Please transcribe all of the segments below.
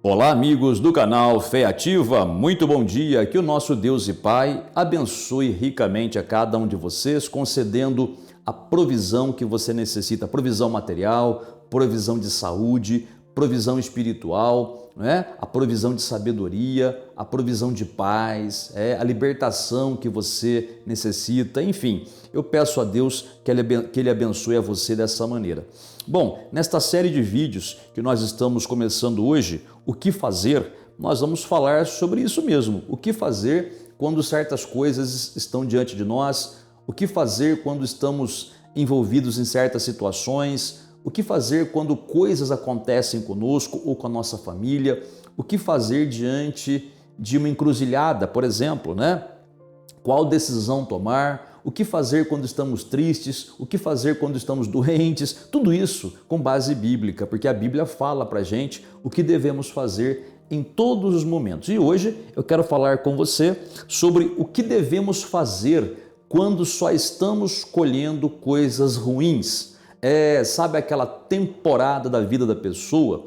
Olá, amigos do canal Fé Ativa, muito bom dia, que o nosso Deus e Pai abençoe ricamente a cada um de vocês, concedendo a provisão que você necessita, provisão material, provisão de saúde, provisão espiritual, a provisão de sabedoria, a provisão de paz, a libertação que você necessita, enfim, eu peço a Deus que Ele abençoe a você dessa maneira. Bom, nesta série de vídeos que nós estamos começando hoje, o que fazer, nós vamos falar sobre isso mesmo, o que fazer quando certas coisas estão diante de nós, o que fazer quando estamos envolvidos em certas situações, o que fazer quando coisas acontecem conosco ou com a nossa família, o que fazer diante de uma encruzilhada, por exemplo, Qual decisão tomar, o que fazer quando estamos tristes, o que fazer quando estamos doentes, tudo isso com base bíblica, porque a Bíblia fala pra gente o que devemos fazer em todos os momentos. E hoje eu quero falar com você sobre o que devemos fazer quando só estamos colhendo coisas ruins. Sabe aquela temporada da vida da pessoa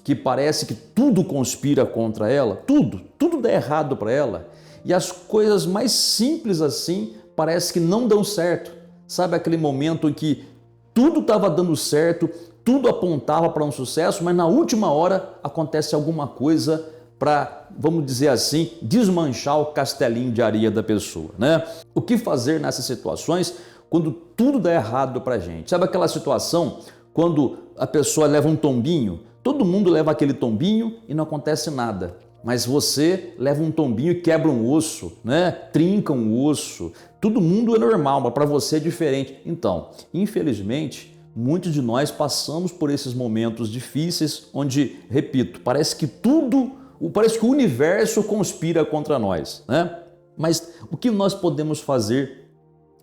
que parece que tudo conspira contra ela, tudo dá errado para ela, e as coisas mais simples assim parece que não dão certo. Sabe aquele momento em que tudo estava dando certo, tudo apontava para um sucesso, mas na última hora acontece alguma coisa para, vamos dizer assim, desmanchar o castelinho de areia da pessoa, O que fazer nessas situações quando tudo dá errado para a gente? Sabe aquela situação quando a pessoa leva um tombinho, todo mundo leva aquele tombinho e não acontece nada. Mas você leva um tombinho e quebra um osso, Trinca um osso. Todo mundo é normal, mas para você é diferente. Então, infelizmente, muitos de nós passamos por esses momentos difíceis onde, repito, parece que o universo conspira contra nós, Mas o que nós podemos fazer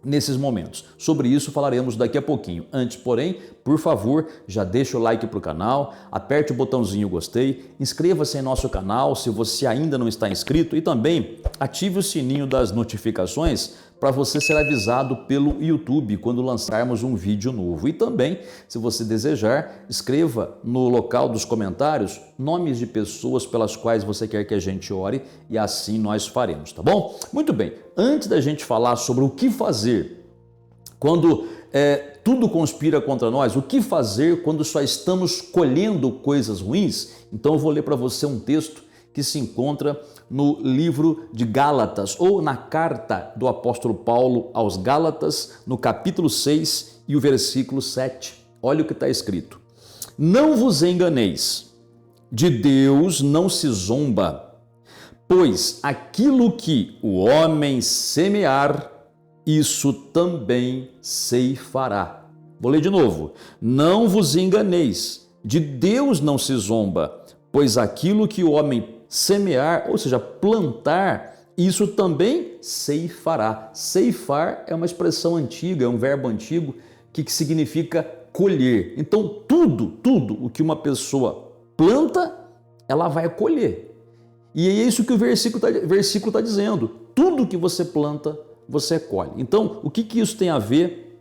nesses momentos? Sobre isso falaremos daqui a pouquinho. Antes, porém, por favor, já deixa o like para o canal, aperte o botãozinho gostei, inscreva-se em nosso canal se você ainda não está inscrito e também ative o sininho das notificações para você ser avisado pelo YouTube quando lançarmos um vídeo novo. E também, se você desejar, escreva no local dos comentários nomes de pessoas pelas quais você quer que a gente ore e assim nós faremos, tá bom? Muito bem, antes da gente falar sobre o que fazer quando tudo conspira contra nós, o que fazer quando só estamos colhendo coisas ruins, então eu vou ler para você um texto que se encontra no livro de Gálatas, ou na carta do apóstolo Paulo aos Gálatas, no capítulo 6 e o versículo 7. Olha o que está escrito. Não vos enganeis, de Deus não se zomba, pois aquilo que o homem semear, isso também ceifará. Vou ler de novo. Não vos enganeis, de Deus não se zomba, pois aquilo que o homem semear, ou seja, plantar, isso também ceifará. Ceifar é uma expressão antiga, é um verbo antigo que significa colher. Então, tudo o que uma pessoa planta, ela vai colher. E é isso que o versículo está dizendo. Tudo que você planta, você colhe. Então, o que isso tem a ver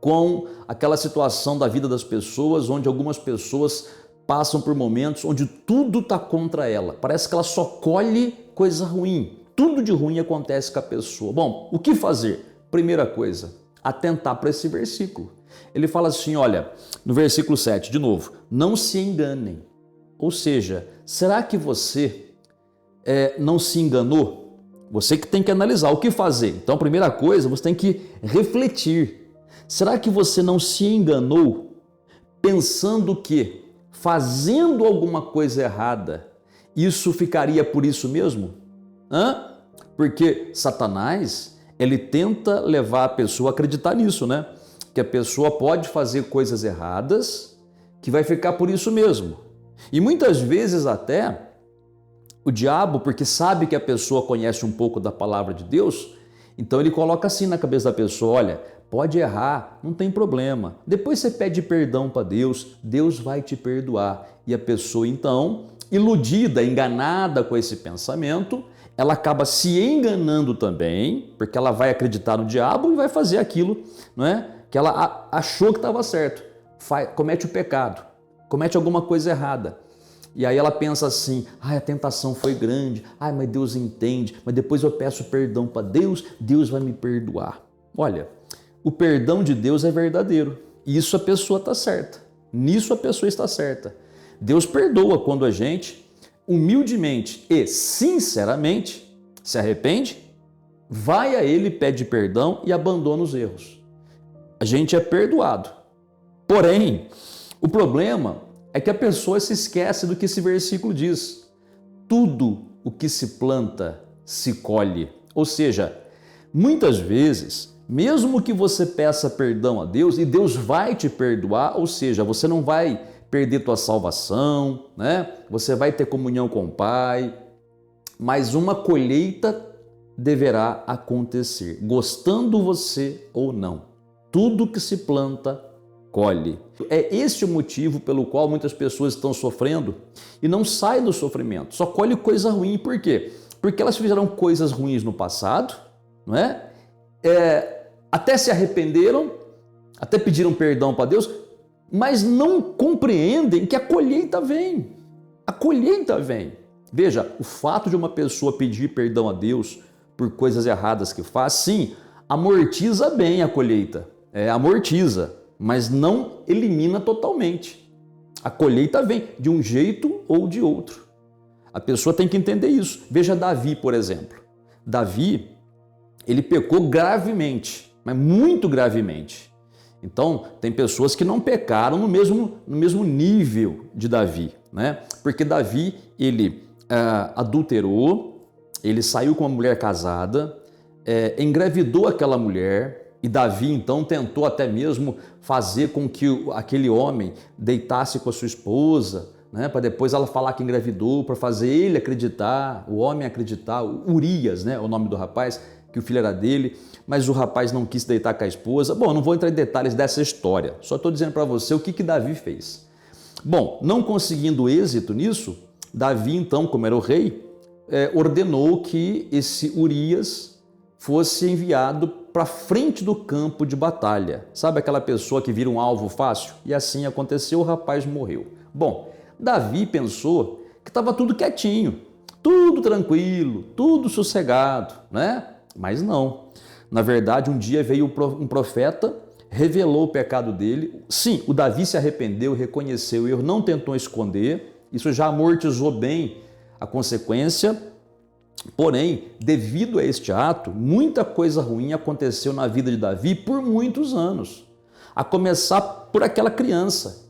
com aquela situação da vida das pessoas, onde algumas pessoas passam por momentos onde tudo está contra ela. Parece que ela só colhe coisa ruim. Tudo de ruim acontece com a pessoa. Bom, o que fazer? Primeira coisa, atentar para esse versículo. Ele fala assim, olha, no versículo 7, de novo, não se enganem. Ou seja, será que você não se enganou? Você que tem que analisar o que fazer. Então, primeira coisa, você tem que refletir. Será que você não se enganou pensando que fazendo alguma coisa errada, isso ficaria por isso mesmo? Porque Satanás, ele tenta levar a pessoa a acreditar nisso, Que a pessoa pode fazer coisas erradas, que vai ficar por isso mesmo. E muitas vezes até o diabo, porque sabe que a pessoa conhece um pouco da palavra de Deus, então ele coloca assim na cabeça da pessoa, olha, pode errar, não tem problema. Depois você pede perdão para Deus, Deus vai te perdoar. E a pessoa então, iludida, enganada com esse pensamento, ela acaba se enganando também, porque ela vai acreditar no diabo e vai fazer aquilo, que ela achou que estava certo. Comete o pecado, comete alguma coisa errada. E aí ela pensa assim, a tentação foi grande, mas Deus entende, mas depois eu peço perdão para Deus, Deus vai me perdoar. Olha, o perdão de Deus é verdadeiro, e isso a pessoa está certa, nisso a pessoa está certa. Deus perdoa quando a gente, humildemente e sinceramente, se arrepende, vai a Ele, pede perdão e abandona os erros. A gente é perdoado. Porém, o problema é que a pessoa se esquece do que esse versículo diz. Tudo o que se planta, se colhe. Ou seja, muitas vezes, mesmo que você peça perdão a Deus, e Deus vai te perdoar, ou seja, você não vai perder tua salvação, né? Você vai ter comunhão com o Pai, mas uma colheita deverá acontecer, gostando você ou não. Tudo que se planta, colhe. É este o motivo pelo qual muitas pessoas estão sofrendo e não saem do sofrimento, só colhe coisa ruim. Por quê? Porque elas fizeram coisas ruins no passado, não é? Até se arrependeram, até pediram perdão para Deus, mas não compreendem que a colheita vem. A colheita vem. Veja, o fato de uma pessoa pedir perdão a Deus por coisas erradas que faz, sim, amortiza bem a colheita, amortiza, mas não elimina totalmente. A colheita vem de um jeito ou de outro. A pessoa tem que entender isso. Veja Davi, por exemplo. Davi, ele pecou gravemente, mas muito gravemente. Então, tem pessoas que não pecaram no mesmo nível de Davi, né? Porque Davi, ele adulterou, ele saiu com uma mulher casada, engravidou aquela mulher, e Davi então tentou até mesmo fazer com que aquele homem deitasse com a sua esposa, né, para depois ela falar que engravidou, para fazer ele acreditar, o homem acreditar, Urias, né, o nome do rapaz, que o filho era dele, mas o rapaz não quis deitar com a esposa. Bom, não vou entrar em detalhes dessa história, só estou dizendo para você o que Davi fez. Bom, não conseguindo êxito nisso, Davi então, como era o rei, ordenou que esse Urias fosse enviado para frente do campo de batalha. Sabe aquela pessoa que vira um alvo fácil? E assim aconteceu, o rapaz morreu. Bom, Davi pensou que estava tudo quietinho, tudo tranquilo, tudo sossegado, né? Mas não. Na verdade, um dia veio um profeta, revelou o pecado dele. Sim, o Davi se arrependeu, reconheceu o erro, não tentou esconder. Isso já amortizou bem a consequência. Porém, devido a este ato, muita coisa ruim aconteceu na vida de Davi por muitos anos. A começar por aquela criança,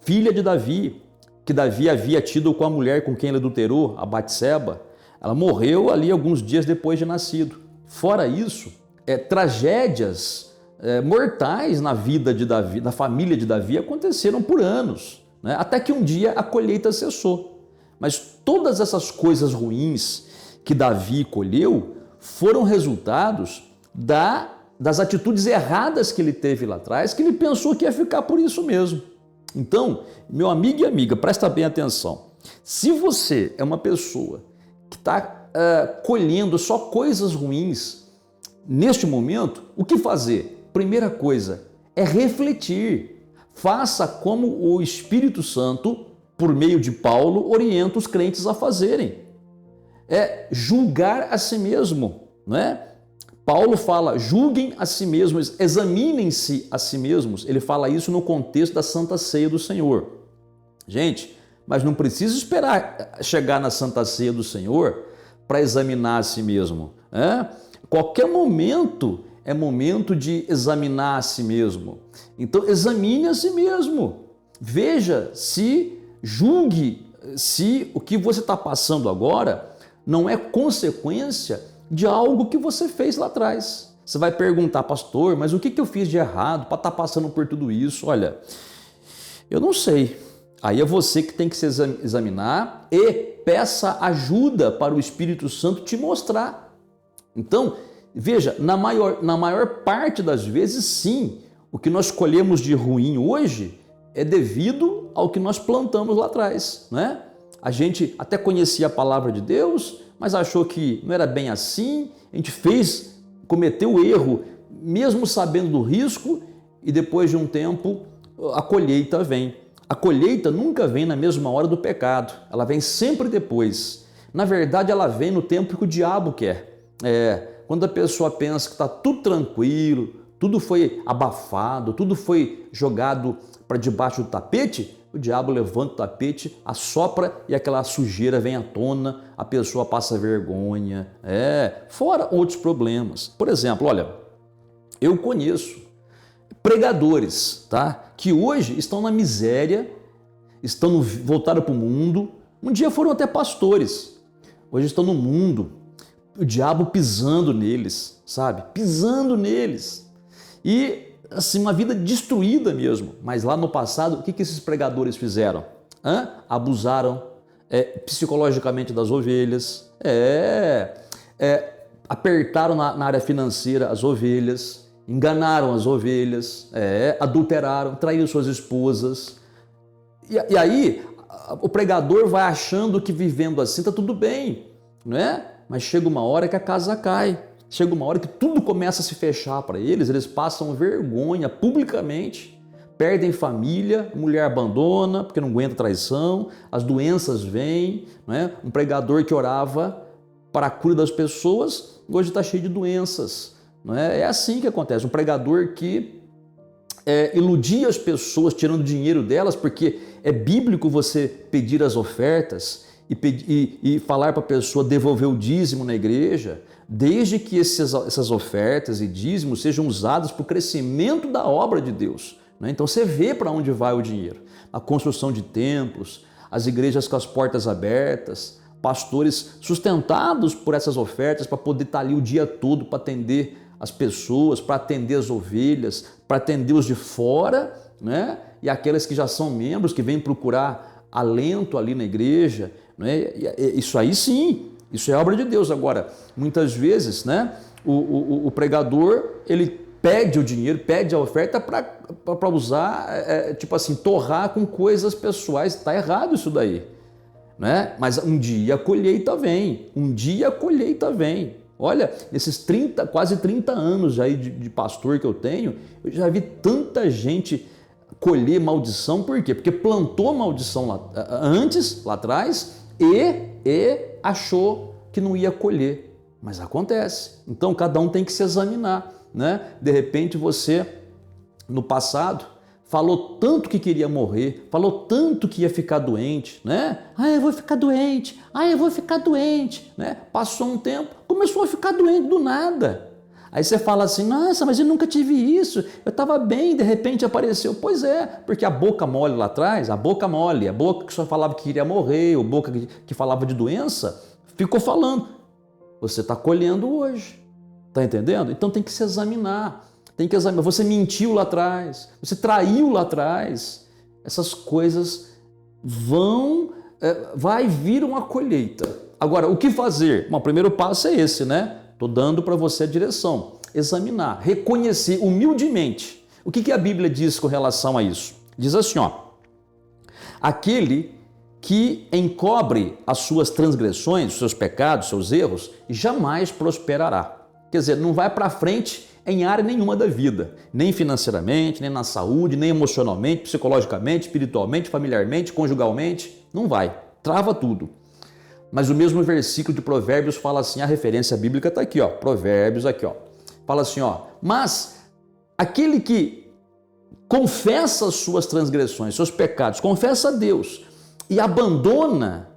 filha de Davi, que Davi havia tido com a mulher com quem ele adulterou, a Batseba. Ela morreu ali alguns dias depois de nascido. Fora isso, tragédias mortais na vida de Davi, da família de Davi, aconteceram por anos, né? Até que um dia a colheita cessou. Mas todas essas coisas ruins que Davi colheu foram resultados das atitudes erradas que ele teve lá atrás, que ele pensou que ia ficar por isso mesmo. Então, meu amigo e amiga, presta bem atenção. Se você é uma pessoa que está colhendo só coisas ruins neste momento, o que fazer? Primeira coisa é refletir. Faça como o Espírito Santo, por meio de Paulo, orienta os crentes a fazerem. Julgar a si mesmo, não é? Paulo fala, julguem a si mesmos, examinem-se a si mesmos. Ele fala isso no contexto da Santa Ceia do Senhor. Gente, mas não precisa esperar chegar na Santa Ceia do Senhor para examinar a si mesmo. Qualquer momento é momento de examinar a si mesmo. Então, examine a si mesmo. Veja, julgue se o que você está passando agora não é consequência de algo que você fez lá atrás. Você vai perguntar, pastor, mas o que eu fiz de errado para estar passando por tudo isso? Olha, eu não sei. Aí é você que tem que se examinar e peça ajuda para o Espírito Santo te mostrar. Então, veja, na maior parte das vezes, sim, o que nós colhemos de ruim hoje é devido ao que nós plantamos lá atrás, né? A gente até conhecia a palavra de Deus, mas achou que não era bem assim, a gente cometeu o erro, mesmo sabendo do risco, e depois de um tempo a colheita vem. A colheita nunca vem na mesma hora do pecado, ela vem sempre depois. Na verdade, ela vem no tempo que o diabo quer. Quando a pessoa pensa que está tudo tranquilo, tudo foi abafado, tudo foi jogado para debaixo do tapete, o diabo levanta o tapete, assopra e aquela sujeira vem à tona, a pessoa passa vergonha, fora outros problemas. Por exemplo, olha, eu conheço pregadores, tá, que hoje estão na miséria, voltaram para o mundo, um dia foram até pastores, hoje estão no mundo, o diabo pisando neles, sabe, pisando neles. E assim, uma vida destruída mesmo. Mas lá no passado, o que esses pregadores fizeram? Abusaram psicologicamente das ovelhas, apertaram na área financeira as ovelhas, enganaram as ovelhas, adulteraram, traíram suas esposas. E aí, o pregador vai achando que vivendo assim está tudo bem, não é? Mas chega uma hora que a casa cai. Chega uma hora que tudo começa a se fechar para eles, eles passam vergonha publicamente, perdem família, a mulher abandona porque não aguenta traição, as doenças vêm, não é? Um pregador que orava para a cura das pessoas, hoje está cheio de doenças. Não é? É assim que acontece, um pregador que iludia as pessoas tirando dinheiro delas, porque é bíblico você pedir as ofertas e falar para a pessoa devolver o dízimo na igreja, desde que essas ofertas e dízimos sejam usados para o crescimento da obra de Deus. Né? Então você vê para onde vai o dinheiro. A construção de templos, as igrejas com as portas abertas, pastores sustentados por essas ofertas para poder estar ali o dia todo para atender as pessoas, para atender as ovelhas, para atender os de fora, né? E aqueles que já são membros, que vêm procurar alento ali na igreja. Né? Isso aí sim, isso é obra de Deus. Agora, muitas vezes, né, o pregador, ele pede o dinheiro, pede a oferta para usar, tipo assim, torrar com coisas pessoais. Está errado isso daí. Né? Mas um dia a colheita vem, um dia a colheita vem. Olha, nesses quase 30 anos aí de pastor que eu tenho, eu já vi tanta gente colher maldição. Por quê? Porque plantou maldição lá atrás e achou que não ia colher. Mas acontece. Então cada um tem que se examinar. Né? De repente você, no passado, falou tanto que queria morrer, falou tanto que ia ficar doente, né? Eu vou ficar doente, eu vou ficar doente, né? Passou um tempo, começou a ficar doente do nada. Aí você fala assim, nossa, mas eu nunca tive isso, eu estava bem, de repente apareceu. Pois é, porque a boca mole lá atrás, a boca que só falava que queria morrer, a boca que falava de doença, ficou falando. Você está colhendo hoje, tá entendendo? Então tem que se examinar. Tem que examinar. Você mentiu lá atrás, você traiu lá atrás. Essas coisas vai vir uma colheita. Agora, o que fazer? Bom, o primeiro passo é esse, né? Estou dando para você a direção. Examinar, reconhecer humildemente. O que a Bíblia diz com relação a isso? Diz assim, aquele que encobre as suas transgressões, os seus pecados, os seus erros, jamais prosperará. Quer dizer, não vai para frente em área nenhuma da vida, nem financeiramente, nem na saúde, nem emocionalmente, psicologicamente, espiritualmente, familiarmente, conjugalmente, não vai, trava tudo. Mas o mesmo versículo de Provérbios fala assim, a referência bíblica está aqui, Provérbios aqui, fala assim, mas aquele que confessa as suas transgressões, seus pecados, confessa a Deus e abandona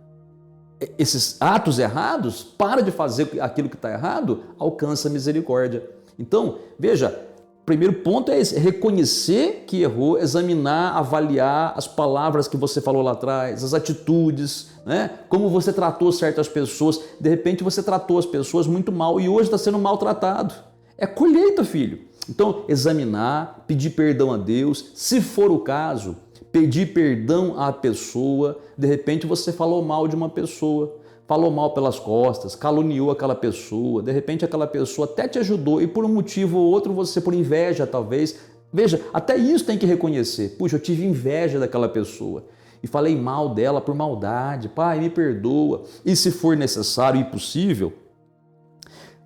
esses atos errados, para de fazer aquilo que está errado, alcança a misericórdia. Então, veja, o primeiro ponto é esse, reconhecer que errou, examinar, avaliar as palavras que você falou lá atrás, as atitudes, né? Como você tratou certas pessoas. De repente você tratou as pessoas muito mal e hoje está sendo maltratado. É colheita, filho. Então, examinar, pedir perdão a Deus, se for o caso, pedir perdão à pessoa. De repente você falou mal de uma pessoa, falou mal pelas costas, caluniou aquela pessoa, de repente aquela pessoa até te ajudou e por um motivo ou outro você, por inveja talvez, veja, até isso tem que reconhecer. Puxa, eu tive inveja daquela pessoa e falei mal dela por maldade, Pai, me perdoa. E se for necessário e possível,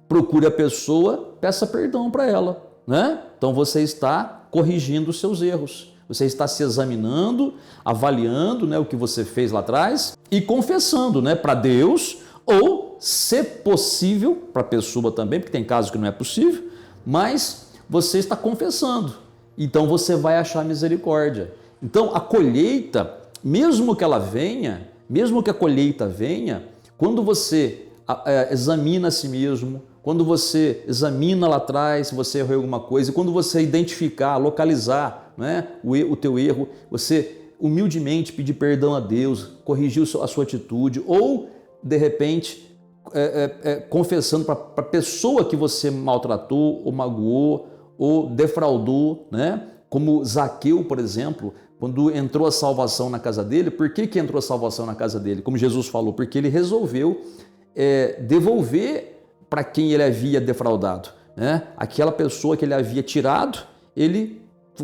procure a pessoa, peça perdão para ela, né? Então você está corrigindo os seus erros. Você está se examinando, avaliando, né, o que você fez lá atrás e confessando, né, para Deus, ou, se possível, para a pessoa também, porque tem casos que não é possível, mas você está confessando. Então você vai achar misericórdia. Então a colheita, mesmo que ela venha, mesmo que a colheita venha, quando você examina a si mesmo, quando você examina lá atrás, se você errou alguma coisa, e quando você identificar, localizar, né, o teu erro, você humildemente pedir perdão a Deus, corrigir a sua atitude, ou de repente confessando para a pessoa que você maltratou, ou magoou, ou defraudou, né? Como Zaqueu, por exemplo, quando entrou a salvação na casa dele. Por que entrou a salvação na casa dele? Como Jesus falou, porque ele resolveu devolver para quem ele havia defraudado, né? Aquela pessoa que ele havia tirado, ele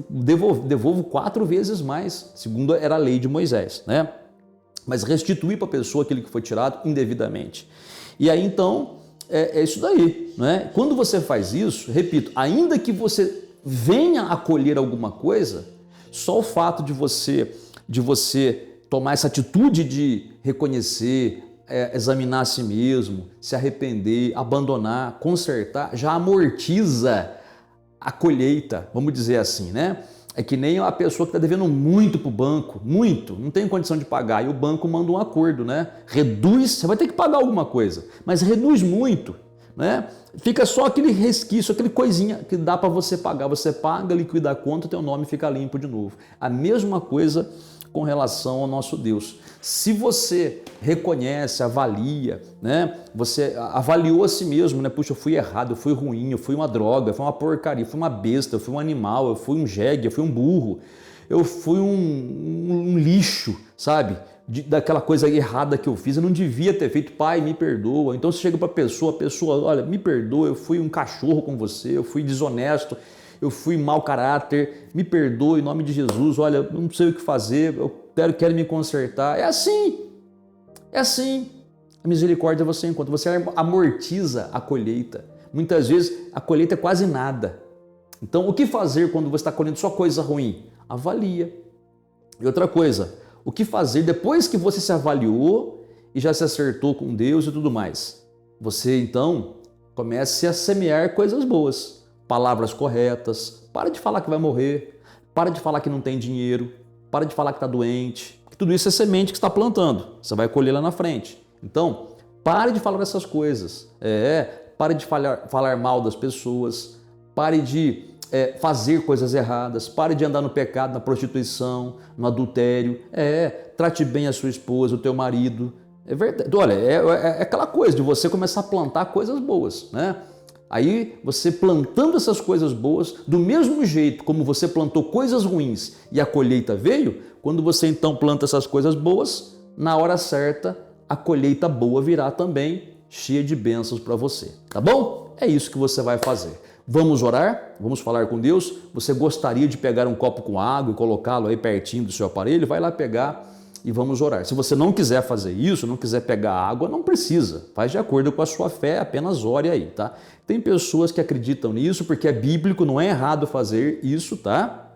devolve 4 vezes mais, segundo era a lei de Moisés, né? Mas restituir para a pessoa aquilo que foi tirado indevidamente. E aí então é isso daí, né? Quando você faz isso, repito, ainda que você venha a colher alguma coisa, só o fato de você tomar essa atitude de reconhecer, examinar a si mesmo, se arrepender, abandonar, consertar, já amortiza a colheita, vamos dizer assim, né? É que nem a pessoa que está devendo muito para o banco, muito, não tem condição de pagar, e o banco manda um acordo, né? Reduz, você vai ter que pagar alguma coisa, mas reduz muito, né? Fica só aquele resquício, aquele coisinha que dá para você pagar. Você paga, liquida a conta, teu nome fica limpo de novo. A mesma coisa com relação ao nosso Deus. Se você reconhece, avalia, né? Você avaliou a si mesmo, né? Puxa, eu fui errado, eu fui ruim, eu fui uma droga, eu fui uma porcaria, eu fui uma besta, eu fui um animal, eu fui um jegue, eu fui um burro, eu fui um lixo, sabe? Daquela coisa errada que eu fiz, eu não devia ter feito. Pai, me perdoa. Então você chega para a pessoa, olha, me perdoa, eu fui um cachorro com você, eu fui desonesto, eu fui mau caráter, me perdoa em nome de Jesus, olha, eu não sei o que fazer, eu quero me consertar. É assim. A misericórdia você encontra, você amortiza a colheita. Muitas vezes a colheita é quase nada. Então o que fazer quando você está colhendo só coisa ruim? Avalia. E outra coisa, o que fazer depois que você se avaliou e já se acertou com Deus e tudo mais? Você então comece a semear coisas boas, palavras corretas. Para de falar que vai morrer, para de falar que não tem dinheiro, para de falar que está doente. Tudo isso é semente que está plantando, você vai colher lá na frente. Então, pare de falar essas coisas, pare de falar mal das pessoas, pare de fazer coisas erradas, pare de andar no pecado, na prostituição, no adultério, trate bem a sua esposa, o teu marido. É verdade. Olha, é aquela coisa de você começar a plantar coisas boas, né? Aí você plantando essas coisas boas, do mesmo jeito como você plantou coisas ruins e a colheita veio, quando você então planta essas coisas boas, na hora certa a colheita boa virá também, cheia de bênçãos para você, tá bom? É isso que você vai fazer. Vamos orar? Vamos falar com Deus? Você gostaria de pegar um copo com água e colocá-lo aí pertinho do seu aparelho? Vai lá pegar e vamos orar. Se você não quiser fazer isso, não quiser pegar água, não precisa. Faz de acordo com a sua fé, apenas ore aí, tá? Tem pessoas que acreditam nisso porque é bíblico, não é errado fazer isso, tá?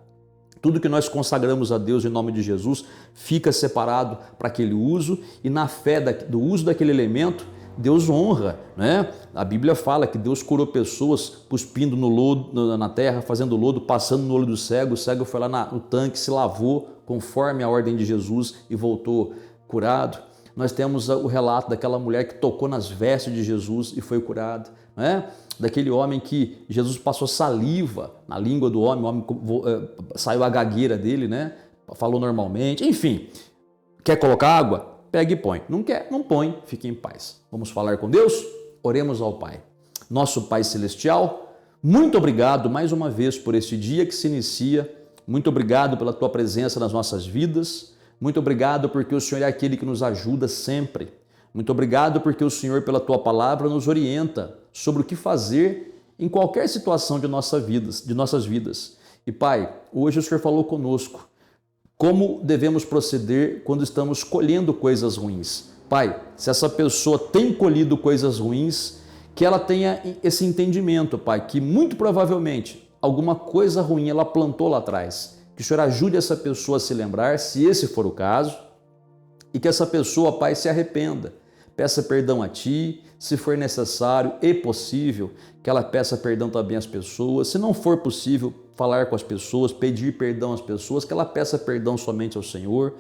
Tudo que nós consagramos a Deus em nome de Jesus fica separado para aquele uso, e na fé do uso daquele elemento, Deus honra, né? A Bíblia fala que Deus curou pessoas cuspindo no lodo, na terra, fazendo lodo, passando no olho do cego. O cego foi lá no tanque, se lavou conforme a ordem de Jesus e voltou curado. Nós temos o relato daquela mulher que tocou nas vestes de Jesus e foi curado, né? Daquele homem que Jesus passou saliva na língua do homem, o homem saiu a gagueira dele, né? Falou normalmente, enfim. Quer colocar água? Pega e põe. Não quer? Não põe. Fique em paz. Vamos falar com Deus? Oremos ao Pai. Nosso Pai Celestial, muito obrigado mais uma vez por este dia que se inicia. Muito obrigado pela Tua presença nas nossas vidas. Muito obrigado porque o Senhor é aquele que nos ajuda sempre. Muito obrigado porque o Senhor, pela Tua palavra, nos orienta sobre o que fazer em qualquer situação de nossas vidas. E Pai, hoje o Senhor falou conosco como devemos proceder quando estamos colhendo coisas ruins. Pai, se essa pessoa tem colhido coisas ruins, que ela tenha esse entendimento, Pai, que muito provavelmente alguma coisa ruim ela plantou lá atrás. Que o Senhor ajude essa pessoa a se lembrar, se esse for o caso, e que essa pessoa, Pai, se arrependa. Peça perdão a Ti, se for necessário e possível, que ela peça perdão também às pessoas. Se não for possível falar com as pessoas, pedir perdão às pessoas, que ela peça perdão somente ao Senhor.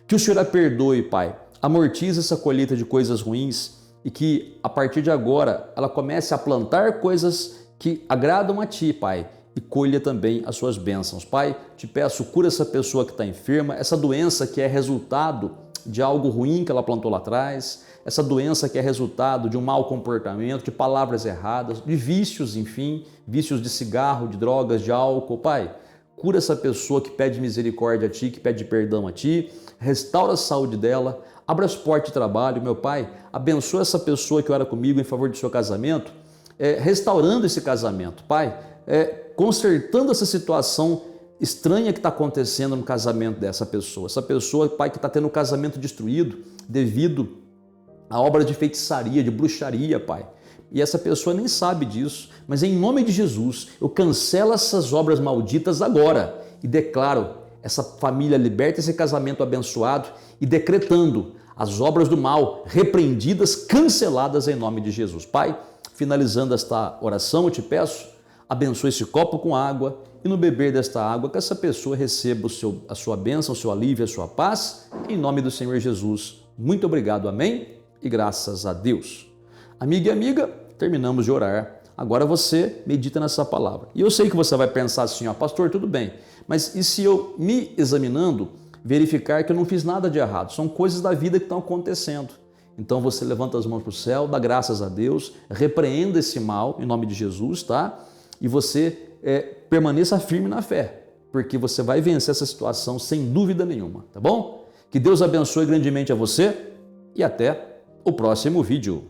Que o Senhor a perdoe, Pai. Amortize essa colheita de coisas ruins e que, a partir de agora, ela comece a plantar coisas que agradam a Ti, Pai, e colha também as suas bênçãos. Pai, te peço, cura essa pessoa que está enferma, essa doença que é resultado de algo ruim que ela plantou lá atrás, essa doença que é resultado de um mau comportamento, de palavras erradas, de vícios, enfim, vícios de cigarro, de drogas, de álcool. Pai, cura essa pessoa que pede misericórdia a Ti, que pede perdão a Ti, restaura a saúde dela, abra as portas de trabalho. Meu Pai, abençoa essa pessoa que ora comigo em favor do seu casamento, restaurando esse casamento. Pai, consertando essa situação estranha que está acontecendo no casamento dessa pessoa. Essa pessoa, Pai, que está tendo o casamento destruído devido a obra de feitiçaria, de bruxaria, Pai. E essa pessoa nem sabe disso, mas em nome de Jesus, eu cancelo essas obras malditas agora e declaro essa família liberta, esse casamento abençoado e decretando as obras do mal repreendidas, canceladas em nome de Jesus. Pai, finalizando esta oração, eu te peço, abençoe esse copo com água e no beber desta água que essa pessoa receba a sua bênção, o seu alívio, a sua paz, em nome do Senhor Jesus. Muito obrigado, amém? E graças a Deus. Amiga e amiga, terminamos de orar. Agora você medita nessa palavra. E eu sei que você vai pensar assim, pastor, tudo bem, mas e se eu me examinando, verificar que eu não fiz nada de errado? São coisas da vida que estão acontecendo. Então você levanta as mãos para o céu, dá graças a Deus, repreenda esse mal em nome de Jesus, tá? E você permaneça firme na fé, porque você vai vencer essa situação sem dúvida nenhuma, tá bom? Que Deus abençoe grandemente a você e até o próximo vídeo.